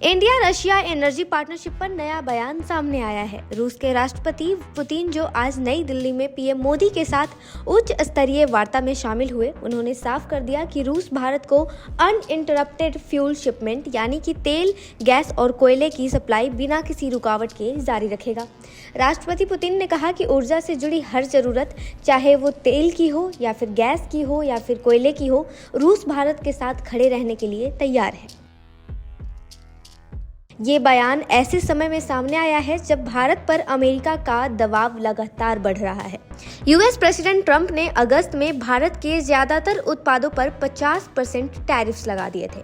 India Russia energy partnership पर नया बयान सामने आया है। रूस के राष्ट्रपति पुतिन जो आज नई दिल्ली में पीएम मोदी के साथ उच्च स्तरीय वार्ता में शामिल हुए, उन्होंने साफ कर दिया कि रूस भारत को अनइंटरप्टेड फ्यूल शिपमेंट यानी कि तेल, गैस और कोयले की सप्लाई बिना किसी रुकावट के जारी रखेगा। राष्ट्रपति पुतिन ने कहा कि ऊर्जा से जुड़ी हर जरूरत, चाहे वो तेल की हो या फिर गैस की हो या फिर कोयले की हो, रूस भारत के साथ खड़े रहने के लिए तैयार है। ये बयान ऐसे समय में सामने आया है जब भारत पर अमेरिका का दबाव लगातार बढ़ रहा है। यूएस प्रेसिडेंट ट्रंप ने अगस्त में भारत के ज्यादातर उत्पादों पर 50% टैरिफ्स लगा दिए थे।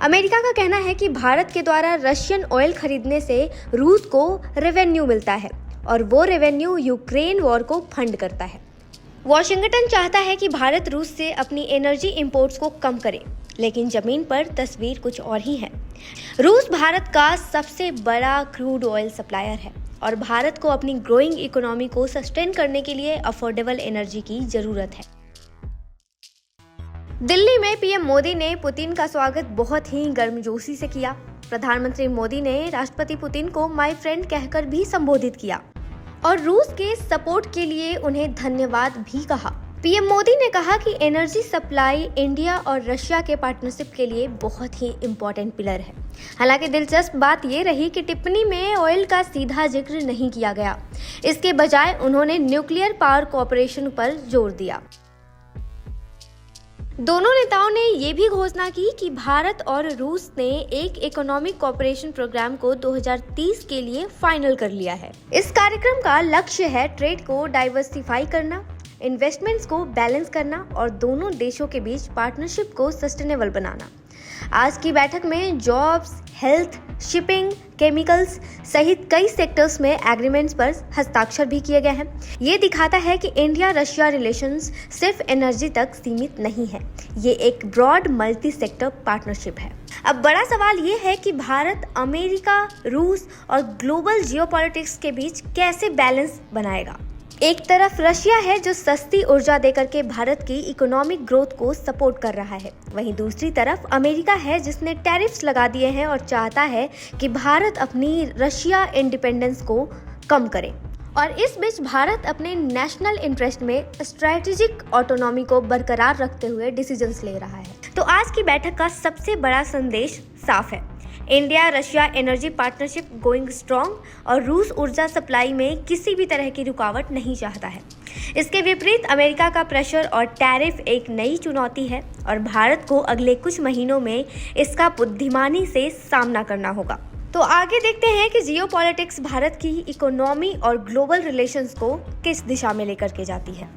अमेरिका का कहना है कि भारत के द्वारा रशियन ऑयल खरीदने से रूस को रेवेन्यू मिलता है और वो रेवेन्यू यूक्रेन वॉर को फंड करता है। वॉशिंगटन चाहता है कि भारत रूस से अपनी एनर्जी इंपोर्ट्स को कम करे, लेकिन जमीन पर तस्वीर कुछ और ही है। रूस भारत का सबसे बड़ा क्रूड ऑयल सप्लायर है और भारत को अपनी ग्रोइंग इकोनॉमी को सस्टेन करने के लिए अफोर्डेबल एनर्जी की जरूरत है। दिल्ली में पीएम मोदी ने पुतिन का स्वागत बहुत ही गर्मजोशी से किया। प्रधानमंत्री मोदी ने राष्ट्रपति पुतिन को माय फ्रेंड कहकर भी संबोधित किया और रूस के सपोर्ट के लिए उन्हें धन्यवाद भी कहा। पीएम मोदी ने कहा कि एनर्जी सप्लाई इंडिया और रशिया के पार्टनरशिप के लिए बहुत ही इम्पोर्टेंट पिलर है। हालांकि दिलचस्प बात ये रही कि टिप्पणी में ऑयल का सीधा जिक्र नहीं किया गया। इसके बजाय उन्होंने न्यूक्लियर पावर कोऑपरेशन पर जोर दिया। दोनों नेताओं ने ये भी घोषणा की कि भारत और रूस ने एक इकोनॉमिक कोऑपरेशन प्रोग्राम को 2030 के लिए फाइनल कर लिया है। इस कार्यक्रम का लक्ष्य है ट्रेड को डाइवर्सिफाई करना, इन्वेस्टमेंट्स को बैलेंस करना और दोनों देशों के बीच पार्टनरशिप को सस्टेनेबल बनाना। आज की बैठक में जॉब्स, हेल्थ, शिपिंग, केमिकल्स सहित कई सेक्टर्स में एग्रीमेंट्स पर हस्ताक्षर भी किए गए हैं। ये दिखाता है कि इंडिया रशिया रिलेशंस सिर्फ एनर्जी तक सीमित नहीं है, ये एक ब्रॉड मल्टी सेक्टर पार्टनरशिप है। अब बड़ा सवाल ये है कि भारत, अमेरिका, रूस और ग्लोबल जियोपॉलिटिक्स के बीच कैसे बैलेंस बनाएगा। एक तरफ रशिया है जो सस्ती ऊर्जा देकर के भारत की इकोनॉमिक ग्रोथ को सपोर्ट कर रहा है, वहीं दूसरी तरफ अमेरिका है जिसने टैरिफ्स लगा दिए हैं और चाहता है कि भारत अपनी रशिया इंडिपेंडेंस को कम करे। और इस बीच भारत अपने नेशनल इंटरेस्ट में स्ट्रैटेजिक ऑटोनॉमी को बरकरार रखते हुए डिसीजंस ले रहा है। तो आज की बैठक का सबसे बड़ा संदेश साफ है, India Russia energy partnership going strong और रूस ऊर्जा सप्लाई में किसी भी तरह की रुकावट नहीं चाहता है। इसके विपरीत अमेरिका का प्रेशर और टैरिफ एक नई चुनौती है और भारत को अगले कुछ महीनों में इसका बुद्धिमानी से सामना करना होगा। तो आगे देखते हैं कि जियोपॉलिटिक्स भारत की इकोनॉमी और ग्लोबल रिलेशंस को किस दिशा में लेकर के जाती है।